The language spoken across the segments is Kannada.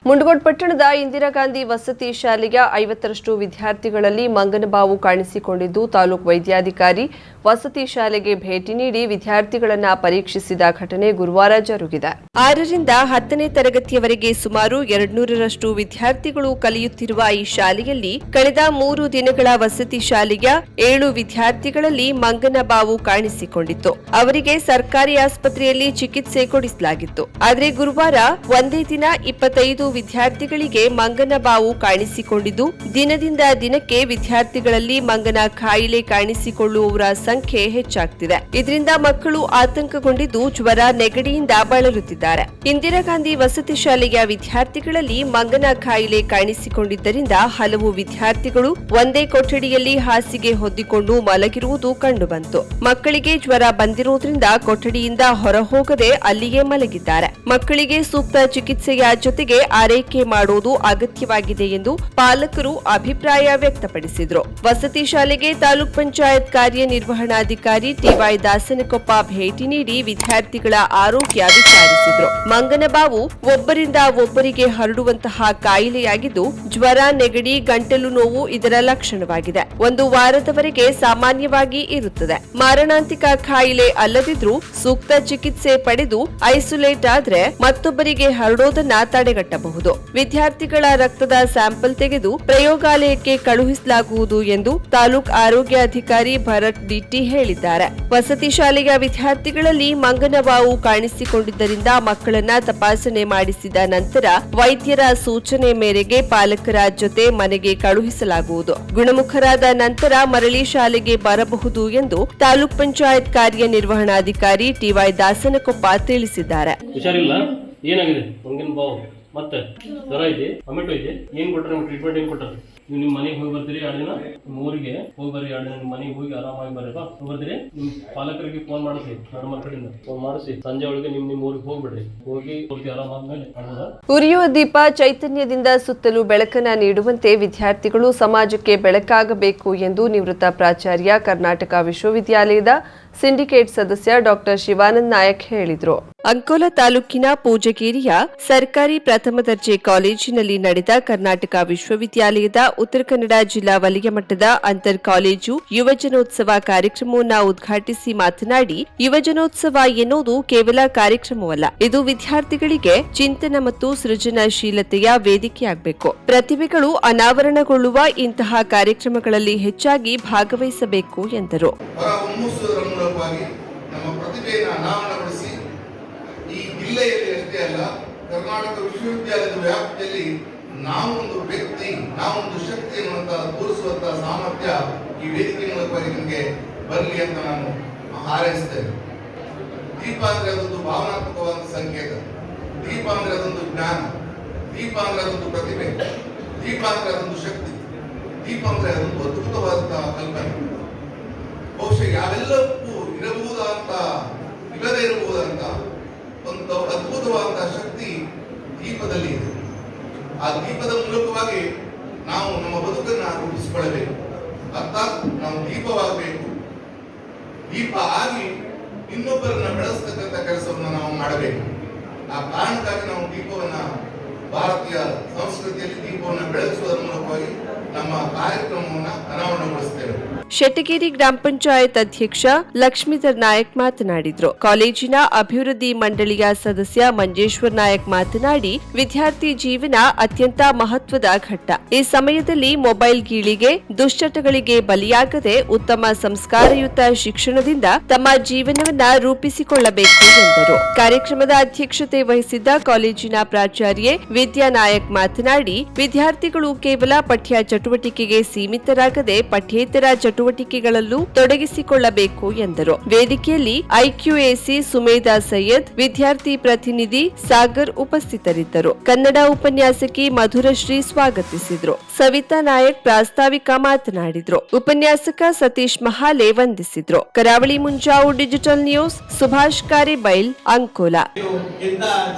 ಮುಂಡಗೋಡ್ ಪಟ್ಟಣದ ಇಂದಿರಾ ಗಾಂಧಿ ವಸತಿ ಶಾಲೆಯ 50ರಷ್ಟು ವಿದ್ಯಾರ್ಥಿಗಳಲ್ಲಿ ಮಂಗನಬಾವು ಕಾಣಿಸಿಕೊಂಡಿದ್ದು ತಾಲೂಕು ವೈದ್ಯಾಧಿಕಾರಿ ವಸತಿ ಶಾಲೆಗೆ ಭೇಟಿ ನೀಡಿ ವಿದ್ಯಾರ್ಥಿಗಳನ್ನು ಪರೀಕ್ಷಿಸಿದ ಘಟನೆ ಗುರುವಾರ ಜರುಗಿದೆ. 6ರಿಂದ 10ನೇ ತರಗತಿಯವರೆಗೆ ಸುಮಾರು 200ರಷ್ಟು ವಿದ್ಯಾರ್ಥಿಗಳು ಕಲಿಯುತ್ತಿರುವ ಈ ಶಾಲೆಯಲ್ಲಿ ಕಳೆದ 3 ದಿನಗಳ ವಸತಿ ಶಾಲೆಯ 7 ವಿದ್ಯಾರ್ಥಿಗಳಲ್ಲಿ ಮಂಗನಬಾವು ಕಾಣಿಸಿಕೊಂಡಿತ್ತು. ಅವರಿಗೆ ಸರ್ಕಾರಿ ಆಸ್ಪತ್ರೆಯಲ್ಲಿ ಚಿಕಿತ್ಸೆ ಕೊಡಿಸಲಾಗಿತ್ತು. ಆದರೆ ಗುರುವಾರ ಒಂದೇ ದಿನ 25 ವಿದ್ಯಾರ್ಥಿಗಳಿಗೆ ಮಂಗನಬಾವು ಕಾಣಿಸಿಕೊಂಡಿದ್ದು ದಿನದಿಂದ ದಿನಕ್ಕೆ ವಿದ್ಯಾರ್ಥಿಗಳಲ್ಲಿ ಮಂಗನ ಕಾಯಿಲೆ ಕಾಣಿಸಿಕೊಳ್ಳುವವರ ಸಂಖ್ಯೆ ಹೆಚ್ಚಾಗ್ತಿದೆ. ಇದರಿಂದ ಮಕ್ಕಳು ಆತಂಕಗೊಂಡಿದ್ದು ಜ್ವರ, ನೆಗಡಿಯಿಂದ ಬಳಲುತ್ತಿದ್ದಾರೆ. ಇಂದಿರಾ ಗಾಂಧಿ ವಸತಿ ಶಾಲೆಯ ವಿದ್ಯಾರ್ಥಿಗಳಲ್ಲಿ ಮಂಗನ ಕಾಯಿಲೆ ಕಾಣಿಸಿಕೊಂಡಿದ್ದರಿಂದ ಹಲವು ವಿದ್ಯಾರ್ಥಿಗಳು ಒಂದೇ ಕೊಠಡಿಯಲ್ಲಿ ಹಾಸಿಗೆ ಹೊದ್ದಿಕೊಂಡು ಮಲಗಿರುವುದು ಕಂಡುಬಂತು. ಮಕ್ಕಳಿಗೆ ಜ್ವರ ಬಂದಿರುವುದರಿಂದ ಕೊಠಡಿಯಿಂದ ಹೊರಹೋಗದೆ ಅಲ್ಲಿಯೇ ಮಲಗಿದ್ದಾರೆ. ಮಕ್ಕಳಿಗೆ ಸೂಕ್ತ ಚಿಕಿತ್ಸೆಯ ಜೊತೆಗೆ ಆರೈಕೆ ಮಾಡುವುದು ಅಗತ್ಯವಾಗಿದೆ ಎಂದು ಪಾಲಕರು ಅಭಿಪ್ರಾಯ ವ್ಯಕ್ತಪಡಿಸಿದರು. ವಸತಿ ಶಾಲೆಗೆ ತಾಲೂಕ್ ಪಂಚಾಯತ್ ಕಾರ್ಯನಿರ್ವಹಣಾಧಿಕಾರಿ ಟಿವೈ ದಾಸನಕೊಪ್ಪ ಭೇಟಿ ನೀಡಿ ವಿದ್ಯಾರ್ಥಿಗಳ ಆರೋಗ್ಯ ವಿಚಾರಿಸಿದರು. ಮಂಗನಬಾವು ಒಬ್ಬರಿಂದ ಒಬ್ಬರಿಗೆ ಹರಡುವಂತಹ ಕಾಯಿಲೆಯಾಗಿದ್ದು ಜ್ವರ, ನೆಗಡಿ, ಗಂಟಲು ನೋವು ಇದರ ಲಕ್ಷಣವಾಗಿದೆ. 1 ವಾರದವರೆಗೆ ಸಾಮಾನ್ಯವಾಗಿ ಇರುತ್ತದೆ. ಮಾರಣಾಂತಿಕ ಕಾಯಿಲೆ ಅಲ್ಲದಿದ್ರೂ ಸೂಕ್ತ ಚಿಕಿತ್ಸೆ ಪಡೆದು ಐಸೋಲೇಟ್ ಆದ್ರೆ ಮತ್ತೊಬ್ಬರಿಗೆ ಹರಡೋದನ್ನ ತಡೆಗಟ್ಟಬಹುದು. ವಿದ್ಯಾರ್ಥಿಗಳ ರಕ್ತದ ಸ್ಯಾಂಪಲ್ ತೆಗೆದು ಪ್ರಯೋಗಾಲಯಕ್ಕೆ ಕಳುಹಿಸಲಾಗುವುದು ಎಂದು ತಾಲೂಕ್ ಆರೋಗ್ಯಾಧಿಕಾರಿ ಭರತ್ ಡಿಟಿ ಹೇಳಿದ್ದಾರೆ. ವಸತಿ ಶಾಲೆಯ ವಿದ್ಯಾರ್ಥಿಗಳಲ್ಲಿ ಮಂಗನಬಾವು ಕಾಣಿಸಿಕೊಂಡಿದ್ದರಿಂದ ಮಕ್ಕಳನ್ನ ತಪಾಸಣೆ ಮಾಡಿಸಿದ ನಂತರ ವೈದ್ಯರ ಸೂಚನೆ ಮೇರೆಗೆ ಪಾಲಕರ ಜೊತೆ ಮನೆಗೆ ಕಳುಹಿಸಲಾಗುವುದು. ಗುಣಮುಖರಾದ ನಂತರ ಮರಳಿ ಶಾಲೆಗೆ ಬರಬಹುದು ಎಂದು ತಾಲೂಕ್ ಪಂಚಾಯತ್ ಕಾರ್ಯನಿರ್ವಹಣಾಧಿಕಾರಿ ಟಿವೈ ದಾಸನಕೊಪ್ಪ ತಿಳಿಸಿದ್ದಾರೆ. ಏನಾಗಿದೆ ಮಂಗನ ಬಾವು ಮತ್ತೆ ಜ್ವರ ಇದೆ, ಟೊಮೆಟೊ ಇದೆ, ಏನ್ ಕೊಟ್ಟರೆ ಟ್ರೀಟ್ಮೆಂಟ್ ಏನ್ ಕೊಟ್ಟರೆ? ನೀವು ನಿಮ್ಮ ಮನೆಗೆ ಹೋಗಿ ಬರ್ತೀರಿ 2 ದಿನ, ನಿಮ್ಮ ಊರಿಗೆ ಹೋಗಿ ಬರ್ರಿ 2 ದಿನ, ನಿಮ್ಮ ಮನೆಗೆ ಹೋಗಿ ಆರಾಮಾಗಿ ಬರ್ರಿಪ್ಪ. ಬರ್ತೀರಿ ನಿಮ್ಮ ಪಾಲಕರಿಗೆ ಫೋನ್ ಮಾಡಿಸಿ, ನಡುಮರ ಕಡೆಯಿಂದ ಫೋನ್ ಮಾಡಿಸಿ ಸಂಜೆ ಒಳಗೆ ನಿಮ್ಮ ಊರಿಗೆ ಹೋಗ್ಬಿಡ್ರಿ. ಹೋಗಿ ಪೂರ್ತಿ ಆರಾಮಾದ್ಮೇಲೆ ಆಗ್ಬೋದಾ? ಉರಿಯುವ ದೀಪ ಚೈತನ್ಯದಿಂದ ಸುತ್ತಲೂ ಬೆಳಕನ್ನ ನೀಡುವಂತೆ ವಿದ್ಯಾರ್ಥಿಗಳು ಸಮಾಜಕ್ಕೆ ಬೆಳಕಾಗಬೇಕು ಎಂದು ನಿವೃತ್ತ ಪ್ರಾಚಾರ್ಯ ಕರ್ನಾಟಕ ವಿಶ್ವವಿದ್ಯಾಲಯದ ಸಿಂಡಿಕೇಟ್ ಸದಸ್ಯ ಡಾಕ್ಟರ್ ಶಿವಾನಂದ ನಾಯಕ್ ಹೇಳಿದರು. ಅಂಕೋಲಾ ತಾಲೂಕಿನ ಪೂಜಗೇರಿಯ ಸರ್ಕಾರಿ ಪ್ರಥಮ ದರ್ಜೆ ಕಾಲೇಜಿನಲ್ಲಿ ನಡೆದ ಕರ್ನಾಟಕ ವಿಶ್ವವಿದ್ಯಾಲಯದ ಉತ್ತರ ಕನ್ನಡ ಜಿಲ್ಲಾ ವಲಯ ಮಟ್ಟದ ಅಂತರ್ ಕಾಲೇಜು ಯುವಜನೋತ್ಸವ ಕಾರ್ಯಕ್ರಮವನ್ನು ಉದ್ಘಾಟಿಸಿ ಮಾತನಾಡಿ, ಯುವಜನೋತ್ಸವ ಎನ್ನುವುದು ಕೇವಲ ಕಾರ್ಯಕ್ರಮವಲ್ಲ, ಇದು ವಿದ್ಯಾರ್ಥಿಗಳಿಗೆ ಚಿಂತನ ಮತ್ತು ಸೃಜನಶೀಲತೆಯ ವೇದಿಕೆಯಾಗಬೇಕು. ಪ್ರತಿಭೆಗಳು ಅನಾವರಣಗೊಳ್ಳುವ ಇಂತಹ ಕಾರ್ಯಕ್ರಮಗಳಲ್ಲಿ ಹೆಚ್ಚಾಗಿ ಭಾಗವಹಿಸಬೇಕು ಎಂದರು. ಈ ಜಿಲ್ಲೆಯಲ್ಲಿ ಅಷ್ಟೇ ಅಲ್ಲ, ಕರ್ನಾಟಕ ವಿಶ್ವವಿದ್ಯಾಲಯದ ವ್ಯಾಪ್ತಿಯಲ್ಲಿ ನಾವೊಂದು ವ್ಯಕ್ತಿ, ನಾವೊಂದು ಶಕ್ತಿ ಅನ್ನುವಂತಹ ತೋರಿಸುವಂತಹ ಸಾಮರ್ಥ್ಯ ಈ ವೇದಿಕೆ ಮೂಲಕವಾಗಿ ನಿಮಗೆ ಬರಲಿ ಅಂತ ನಾನು ಹಾರೈಸ್ತೇನೆ. ದೀಪ ಅಂದ್ರೆ ಅದೊಂದು ಭಾವನಾತ್ಮಕವಾದ ಸಂಕೇತ, ದೀಪ ಅಂದ್ರೆ ಅದೊಂದು ಜ್ಞಾನ, ದೀಪ ಅಂದ್ರೆ ಅದೊಂದು ಪ್ರತಿಭೆ, ದೀಪ ಅಂದ್ರೆ ಅದೊಂದು ಶಕ್ತಿ, ದೀಪ ಅಂದ್ರೆ ಅದೊಂದು ಅದ್ಭುತವಾದಂತಹ ಕಲ್ಪನೆ. ಬಹುಶಃ ಯಾವೆಲ್ಲಕ್ಕೂ ಇರಬಹುದಂತ ಇಲ್ಲದೇ ಇರಬಹುದಂತ ಒಂದು ಅದ್ಭುತವಾದಂತಹ ಶಕ್ತಿ ದೀಪದಲ್ಲಿ ಇದೆ. ಆ ದೀಪದ ಮೂಲಕವಾಗಿ ನಾವು ನಮ್ಮ ಬದುಕನ್ನು ರೂಪಿಸಿಕೊಳ್ಳಬೇಕು. ಅರ್ಥಾತ್ ನಾವು ದೀಪವಾಗಬೇಕು. ದೀಪ ಆಗಿ ಇನ್ನೊಬ್ಬರನ್ನ ಬೆಳೆಸ್ತಕ್ಕಂಥ ಕೆಲಸವನ್ನು ನಾವು ಮಾಡಬೇಕು. ಆ ಕಾರಣಕ್ಕಾಗಿ ನಾವು ದೀಪವನ್ನ, ಭಾರತೀಯ ಸಂಸ್ಕೃತಿಯಲ್ಲಿ ದೀಪವನ್ನು ಬೆಳೆಸುವುದರ ಮೂಲಕವಾಗಿ ನಮ್ಮ ಕಾರ್ಯಕ್ರಮವನ್ನು ಅನಾವರಣಗೊಳಿಸುತ್ತೇವೆ. ಶೆಟ್ಟಗೇರಿ ಗ್ರಾಮ ಪಂಚಾಯತ್ ಅಧ್ಯಕ್ಷ ಲಕ್ಷ್ಮೀಧರ್ ನಾಯಕ್ ಮಾತನಾಡಿದ್ರು. ಕಾಲೇಜಿನ ಅಭಿವೃದ್ಧಿ ಮಂಡಳಿಯ ಸದಸ್ಯ ಮಂಜೇಶ್ವರ್ ನಾಯಕ್ ಮಾತನಾಡಿ, ವಿದ್ಯಾರ್ಥಿ ಜೀವನ ಅತ್ಯಂತ ಮಹತ್ವದ ಘಟ್ಟ. ಈ ಸಮಯದಲ್ಲಿ ಮೊಬೈಲ್ ಗೀಳಿಗೆ, ದುಶ್ಚಟಗಳಿಗೆ ಬಲಿಯಾಗದೆ ಉತ್ತಮ ಸಂಸ್ಕಾರಯುತ ಶಿಕ್ಷಣದಿಂದ ತಮ್ಮ ಜೀವನವನ್ನ ರೂಪಿಸಿಕೊಳ್ಳಬೇಕು ಎಂದರು. ಕಾರ್ಯಕ್ರಮದ ಅಧ್ಯಕ್ಷತೆ ವಹಿಸಿದ್ದ ಕಾಲೇಜಿನ ಪ್ರಾಚಾರ್ಯೆ ವಿದ್ಯಾ ನಾಯಕ್ ಮಾತನಾಡಿ, ವಿದ್ಯಾರ್ಥಿಗಳು ಕೇವಲ ಪಠ್ಯ ಚಟುವಟಿಕೆಗೆ ಸೀಮಿತರಾಗದೆ ಪಠ್ಯೇತರ ಚಟುವಟಿಕೆಗಳಲ್ಲೂ ತೊಡಗಿಸಿಕೊಳ್ಳಬೇಕು ಎಂದರು. ವೇದಿಕೆಯಲ್ಲಿ ಐಕ್ಯೂಎಸಿ ಸುಮೇಧಾ ಸೈಯದ್, ವಿದ್ಯಾರ್ಥಿ ಪ್ರತಿನಿಧಿ ಸಾಗರ್ ಉಪಸ್ಥಿತರಿದ್ದರು. ಕನ್ನಡ ಉಪನ್ಯಾಸಕಿ ಮಧುರಶ್ರೀ ಸ್ವಾಗತಿಸಿದ್ರು. ಸವಿತಾ ನಾಯಕ್ ಪ್ರಾಸ್ತಾವಿಕ ಮಾತನಾಡಿದ್ರು. ಉಪನ್ಯಾಸಕ ಸತೀಶ್ ಮಹಾಲೆ ವಂದಿಸಿದ್ರು. ಕರಾವಳಿ ಮುಂಜಾವು ಡಿಜಿಟಲ್ ನ್ಯೂಸ್, ಸುಭಾಷ್ ಕಾರಿಬೈಲ್, ಅಂಕೋಲಾ.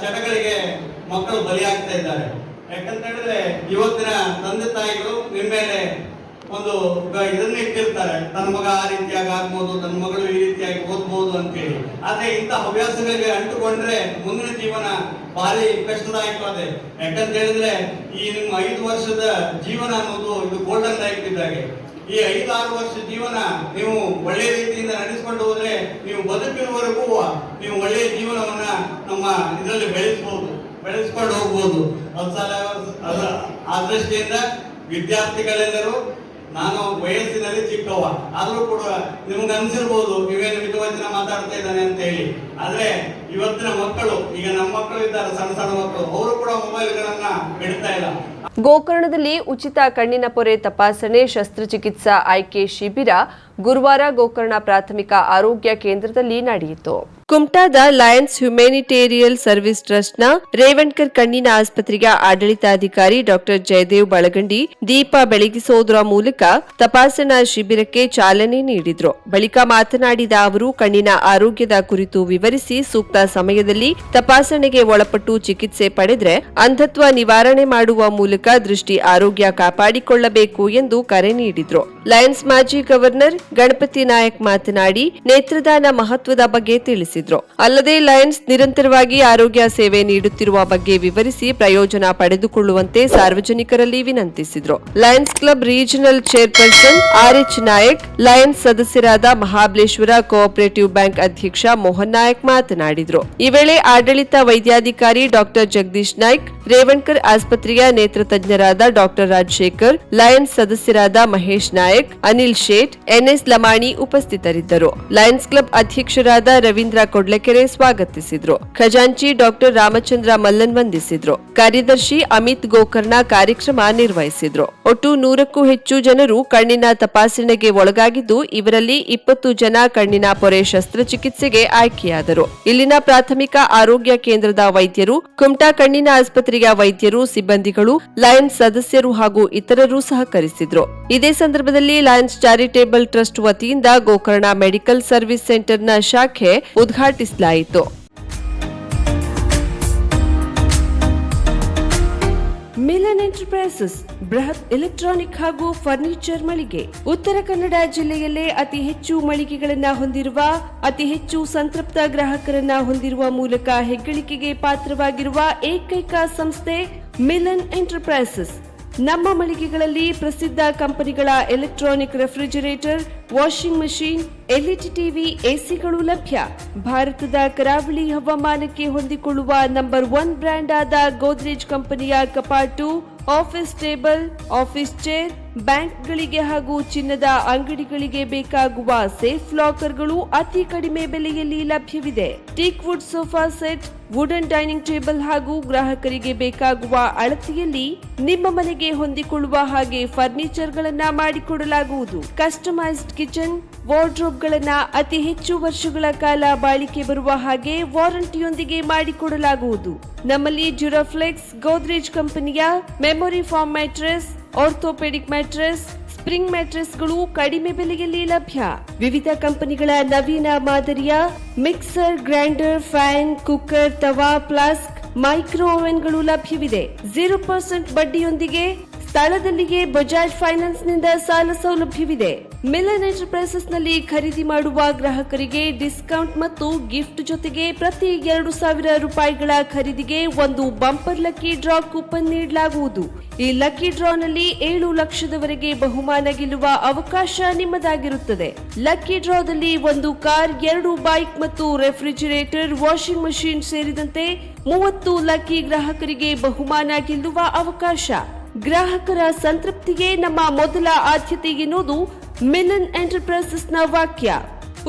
ಮಕ್ಕಳು ಬಲಿಯಾಗ್ತಾ ಇದ್ದಾರೆ. ಯಾಕಂತ ಹೇಳಿದ್ರೆ ಇವತ್ತಿನ ತಂದೆ ತಾಯಿಗಳು ನಿಮ್ಮ ಮೇಲೆ ಒಂದು ಇದನ್ನ ಇಟ್ಟಿರ್ತಾರೆ, ನನ್ನ ಮಗ ಆ ರೀತಿಯಾಗಿ ಆಗ್ಬೋದು, ನನ್ನ ಮಗಳು ಈ ರೀತಿಯಾಗಿ ಓದ್ಬೋದು ಅಂತೇಳಿ. ಆದ್ರೆ ಇಂಥ ಹವ್ಯಾಸಗಳಿಗೆ ಅಂಟುಕೊಂಡ್ರೆ ಮುಂದಿನ ಜೀವನ ಭಾರಿ ಕಷ್ಟದಾಯಕವಾದೆ. ಯಾಕಂತ ಹೇಳಿದ್ರೆ ಈ ನಿಮ್ಮ 5 ವರ್ಷದ ಜೀವನ ಅನ್ನೋದು ಇದು ಗೋಲ್ಡನ್ ಲೈಫ್ ಇದ್ದಾಗೆ. ಈ 5-6 ವರ್ಷ ಜೀವನ ನೀವು ಒಳ್ಳೆಯ ರೀತಿಯಿಂದ ನಡೆಸಿಕೊಂಡು ಹೋದ್ರೆ ನೀವು ಬದುಕಿರುವವರೆಗೂ ನೀವು ಒಳ್ಳೆಯ ಜೀವನವನ್ನ ನಮ್ಮ ಇದರಲ್ಲಿ ಬೆಳೆಸ್ಕೊಂಡು ಹೋಗ್ಬೋದು. ಆ ದೃಷ್ಟಿಯಿಂದ ವಿದ್ಯಾರ್ಥಿಗಳೆಲ್ಲರೂ, ನಾನು ವಯಸ್ಸಿನಲ್ಲಿ ಚಿಕ್ಕವ ಆದ್ರೂ ಕೂಡ ನಿಮ್ಗೆ ಅನ್ಸಿರ್ಬೋದು ಇವೇನು ವಿಧವಚನ ಮಾತಾಡ್ತಾ ಇದ್ದಾನೆ ಅಂತ ಹೇಳಿ. ಆದ್ರೆ ಇವತ್ತಿನ ಮಕ್ಕಳು, ಈಗ ನಮ್ಮ ಮಕ್ಕಳು ಇದ್ದಾರೆ, ಸಣ್ಣ ಸಣ್ಣ ಮಕ್ಕಳು, ಅವರು ಕೂಡ ಮೊಬೈಲ್ಗಳನ್ನ ಬಿಡ್ತಾ ಇಲ್ಲ. ಗೋಕರ್ಣದಲ್ಲಿ ಉಚಿತ ಕಣ್ಣಿನ ಪೊರೆ ತಪಾಸಣೆ ಶಸ್ತ್ರಚಿಕಿತ್ಸಾ ಆಯ್ಕೆ ಶಿಬಿರ ಗುರುವಾರ ಗೋಕರ್ಣ ಪ್ರಾಥಮಿಕ ಆರೋಗ್ಯ ಕೇಂದ್ರದಲ್ಲಿ ನಡೆಯಿತು. ಕುಮಟಾದ ಲಯನ್ಸ್ ಹ್ಯುಮ್ಯಾನಿಟೇರಿಯನ್ ಸರ್ವಿಸ್ ಟ್ರಸ್ಟ್ನ ರೇವಣ್ಕರ್ ಕಣ್ಣಿನ ಆಸ್ಪತ್ರೆಯ ಆಡಳಿತಾಧಿಕಾರಿ ಡಾಕ್ಟರ್ ಜಯದೇವ್ ಬಳಗಂಡಿ ದೀಪ ಬೆಳಗಿಸುವುದರ ಮೂಲಕ ತಪಾಸಣಾ ಶಿಬಿರಕ್ಕೆ ಚಾಲನೆ ನೀಡಿದ್ರು. ಬಳಿಕ ಮಾತನಾಡಿದ ಅವರು ಕಣ್ಣಿನ ಆರೋಗ್ಯದ ಕುರಿತು ವಿವರಿಸಿ ಸೂಕ್ತ ಸಮಯದಲ್ಲಿ ತಪಾಸಣೆಗೆ ಒಳಪಟ್ಟು ಚಿಕಿತ್ಸೆ ಪಡೆದರೆ ಅಂಧತ್ವ ನಿವಾರಣೆ ಮಾಡುವ ಮೂಲಕ ದೃಷ್ಟಿ ಆರೋಗ್ಯ ಕಾಪಾಡಿಕೊಳ್ಳಬೇಕು ಎಂದು ಕರೆ ನೀಡಿದ್ರು. ಲಯನ್ಸ್ ಮಾಜಿ ಗವರ್ನರ್ ಗಣಪತಿ ನಾಯಕ್ ಮಾತನಾಡಿ ನೇತ್ರದಾನ ಮಹತ್ವದ ಬಗ್ಗೆ ತಿಳಿಸಿದ್ರು. ಅಲ್ಲದೆ ಲಯನ್ಸ್ ನಿರಂತರವಾಗಿ ಆರೋಗ್ಯ ಸೇವೆ ನೀಡುತ್ತಿರುವ ಬಗ್ಗೆ ವಿವರಿಸಿ ಪ್ರಯೋಜನ ಪಡೆದುಕೊಳ್ಳುವಂತೆ ಸಾರ್ವಜನಿಕರಲ್ಲಿ ವಿನಂತಿಸಿದ್ರು. Lions Club regional chairperson RH Nayak, Lions ಸದಸ್ಯರಾದ ಮಹಾಬಲೇಶ್ವರ ಕೋಆಪರೇಟಿವ್ ಬ್ಯಾಂಕ್ ಅಧ್ಯಕ್ಷ ಮೋಹನ್ ನಾಯಕ್ ಮಾತನಾಡಿದ್ರು. ಈ ವೇಳೆ ಆಡಳಿತ ವೈದ್ಯಾಧಿಕಾರಿ ಡಾಕ್ಟರ್ ಜಗದೀಶ್ ನಾಯ್ಕ್, ರೇವಣ್ಕರ್ ಆಸ್ಪತ್ರೆಯ ನೇತ್ರ ತಜ್ಞರಾದ ಡಾಕ್ಟರ್ ರಾಜಶೇಖರ್, ಲಯನ್ಸ್ ಸದಸ್ಯರಾದ ಮಹೇಶ್ ನಾಯಕ್, ಅನಿಲ್ ಶೇಟ್, ಎನ್ಎಸ್ ಲಮಾಣಿ ಉಪಸ್ಥಿತರಿದ್ದರು. ಲಯನ್ಸ್ ಕ್ಲಬ್ ಅಧ್ಯಕ್ಷರಾದ ರವೀಂದ್ರ ಕೊಡ್ಲೆಕೆರೆ ಸ್ವಾಗತಿಸಿದ್ರು. ಖಜಾಂಚಿ ಡಾಕ್ಟರ್ ರಾಮಚಂದ್ರ ಮಲ್ಲನ್ ವಂದಿಸಿದ್ರು. ಕಾರ್ಯದರ್ಶಿ ಅಮಿತ್ ಗೋಕರ್ಣ ಕಾರ್ಯಕ್ರಮ ನಿರ್ವಹಿಸಿದ್ರು. ಒಟ್ಟು 100ಕ್ಕೂ ಹೆಚ್ಚು ಜನರು ಕಣ್ಣಿನ ತಪಾಸಣೆಗೆ ಒಳಗಾಗಿದ್ದು, ಇವರಲ್ಲಿ 20 ಜನ ಕಣ್ಣಿನ ಪೊರೆ ಶಸ್ತ್ರಚಿಕಿತ್ಸೆಗೆ ಆಯ್ಕೆಯಾದರು. ಇಲ್ಲಿನ ಪ್ರಾಥಮಿಕ ಆರೋಗ್ಯ ಕೇಂದ್ರದ ವೈದ್ಯರು, ಕುಮಟಾ ಕಣ್ಣಿನ ಆಸ್ಪತ್ರೆಯ ವೈದ್ಯರು, ಸಿಬ್ಬಂದಿಗಳು, ಲಯನ್ಸ್ ಸದಸ್ಯರು ಹಾಗೂ ಇತರರು ಸಹಕರಿಸಿದ್ರು. ಇದೇ ಸಂದರ್ಭದಲ್ಲಿ ಲಯನ್ಸ್ ಚಾರಿಟೇಬಲ್ ಟ್ರಸ್ಟ್ ವತಿಯಿಂದ ಗೋಕರ್ಣ ಮೆಡಿಕಲ್ ಸರ್ವಿಸ್ ಸೆಂಟರ್ನ ಶಾಖೆ ಉದ್ಘಾಟಿಸಲಾಯಿತು. ಮಿಲನ್ ಎಂಟರ್ಪ್ರೈಸಸ್ ಬೃಹತ್ ಎಲೆಕ್ಟ್ರಾನಿಕ್ ಹಾಗೂ ಫರ್ನಿಚರ್ ಮಳಿಗೆ. ಉತ್ತರ ಕನ್ನಡ ಜಿಲ್ಲೆಯಲ್ಲೇ ಅತಿ ಹೆಚ್ಚು ಮಳಿಗೆಗಳನ್ನು ಹೊಂದಿರುವ, ಅತಿ ಹೆಚ್ಚು ಸಂತೃಪ್ತ ಗ್ರಾಹಕರನ್ನ ಹೊಂದಿರುವ ಮೂಲಕ ಹೆಗ್ಗಳಿಕೆಗೆ ಪಾತ್ರವಾಗಿರುವ ಏಕೈಕ ಸಂಸ್ಥೆ ಮಿಲನ್ ಎಂಟರ್ಪ್ರೈಸಸ್. ನಮ್ಮ ಮಳಿಗೆಗಳಲ್ಲಿ ಪ್ರಸಿದ್ಧ ಕಂಪನಿಗಳ electronic refrigerator, washing machine, LED TV, ಎಸಿಗಳು ಲಭ್ಯ. ಭಾರತದ ಕರಾವಳಿ ಹವಾಮಾನಕ್ಕೆ ಹೊಂದಿಕೊಳ್ಳುವ ನಂಬರ್ 1 ಬ್ರ್ಯಾಂಡ್ ಆದ ಗೋದ್ರೇಜ್ ಕಂಪನಿಯ ಕಪಾಟು, ಆಫೀಸ್ ಟೇಬಲ್, ಆಫೀಸ್ ಚೇರ್, ಬ್ಯಾಂಕ್ಗಳಿಗೆ ಹಾಗೂ ಚಿನ್ನದ ಅಂಗಡಿಗಳಿಗೆ ಬೇಕಾಗುವ ಸೇಫ್ ಲಾಕರ್ಗಳು ಅತಿ ಕಡಿಮೆ ಬೆಲೆಯಲ್ಲಿ ಲಭ್ಯವಿದೆ. Teak wood sofa set, wooden dining table ಹಾಗೂ ಗ್ರಾಹಕರಿಗೆ ಬೇಕಾಗುವ ಅಳತೆಯಲ್ಲಿ ನಿಮ್ಮ ಮನೆಗೆ ಹೊಂದಿಕೊಳ್ಳುವ ಹಾಗೆ ಫರ್ನಿಚರ್ಗಳನ್ನ ಮಾಡಿಕೊಡಲಾಗುವುದು. ಕಸ್ಟಮೈಸ್ಡ್ ಕಿಚನ್, ವಾರ್ಡ್ರೋಬ್ಗಳನ್ನ ಅತಿ ಹೆಚ್ಚು ವರ್ಷಗಳ ಕಾಲ ಬಾಳಿಕೆ ಬರುವ ಹಾಗೆ ವಾರಂಟಿಯೊಂದಿಗೆ ಮಾಡಿಕೊಡಲಾಗುವುದು. ನಮ್ಮಲ್ಲಿ ಡ್ಯೂರಾಫ್ಲೆಕ್ಸ್, ಗೋದ್ರೇಜ್ ಕಂಪನಿಯ memory foam mattress, orthopaedic mattress, spring ಮ್ಯಾಟ್ರೆಸ್ಗಳು ಕಡಿಮೆ ಬೆಲೆಯಲ್ಲಿ ಲಭ್ಯ. ವಿವಿಧ ಕಂಪನಿಗಳ ನವೀನ ಮಾದರಿಯ mixer, grinder, fan, cooker, tawa, flask, micro ಓವೆನ್ಗಳು ಲಭ್ಯವಿದೆ. 0% ಬಡ್ಡಿಯೊಂದಿಗೆ ಸ್ಥಳದಲ್ಲಿಯೇ ಬಜಾಜ್ ಫೈನಾನ್ಸ್ ನಿಂದ ಸಾಲ ಸೌಲಭ್ಯವಿದೆ. ಮಿಲನ್ ಎಂಟರ್ಪ್ರೈಸಸ್ ನಲ್ಲಿ ಖರೀದಿ ಮಾಡುವ ಗ್ರಾಹಕರಿಗೆ ಡಿಸ್ಕೌಂಟ್ ಮತ್ತು ಗಿಫ್ಟ್ ಜೊತೆಗೆ ಪ್ರತಿ 2,000 ರೂಪಾಯಿಗಳ ಖರೀದಿಗೆ ಒಂದು ಬಂಪರ್ ಲಕ್ಕಿ ಡ್ರಾ ಕೂಪನ್ ನೀಡಲಾಗುವುದು. ಈ ಲಕ್ಕಿ ಡ್ರಾನಲ್ಲಿ 7 ಲಕ್ಷದವರೆಗೆ ಬಹುಮಾನ ಗೆಲ್ಲುವ ಅವಕಾಶ ನಿಮ್ಮದಾಗಿರುತ್ತದೆ. ಲಕ್ಕಿ ಡ್ರಾದಲ್ಲಿ 1 ಕಾರ್, 2 ಬೈಕ್ ಮತ್ತು ರೆಫ್ರಿಜರೇಟರ್, ವಾಷಿಂಗ್ ಮಷೀನ್ ಸೇರಿದಂತೆ 30 ಲಕ್ಕಿ ಗ್ರಾಹಕರಿಗೆ ಬಹುಮಾನ ಗೆಲ್ಲುವ ಅವಕಾಶ. ಗ್ರಾಹಕರ ಸಂತೃಪ್ತಿಗೆ ನಮ್ಮ ಮೊದಲ ಆದ್ಯತೆ ಎನ್ನುವುದು ಮಿಲನ್ ಎಂಟರ್ಪ್ರೈಸಸ್ ನ ವಾಕ್ಯ.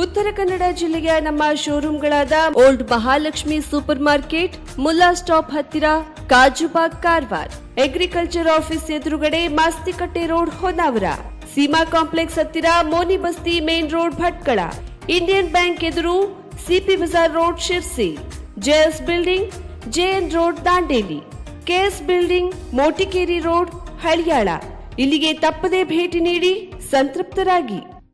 ಉತ್ತರ ಕನ್ನಡ ಜಿಲ್ಲೆಯ ನಮ್ಮ ಶೋರೂಮ್ಗಳಾದ old Mahalakshmi super market, Mulla stop ಹತ್ತಿರ, ಕಾಜುಬಾಗ್, ಕಾರವಾರ, ಅಗ್ರಿಕಲ್ಚರ್ ಆಫೀಸ್ ಎದುರುಗಡೆ, ಮಾಸ್ತಿಕಟ್ಟೆ ರೋಡ್, ಹೊನ್ನಾವರ, ಸೀಮಾ ಕಾಂಪ್ಲೆಕ್ಸ್ ಹತ್ತಿರ, Moni Basti main road, Bhatkal, Indian bank ಎದುರು, CP Bazaar road, Sirsi, JS building, JN road, Dandeli, KS building, Motikeri road, Haliyal. ಇಲ್ಲಿಗೆ ತಪ್ಪದೇ ಭೇಟಿ ನೀಡಿ ಸಂತೃಪ್ತರಾಗಿ.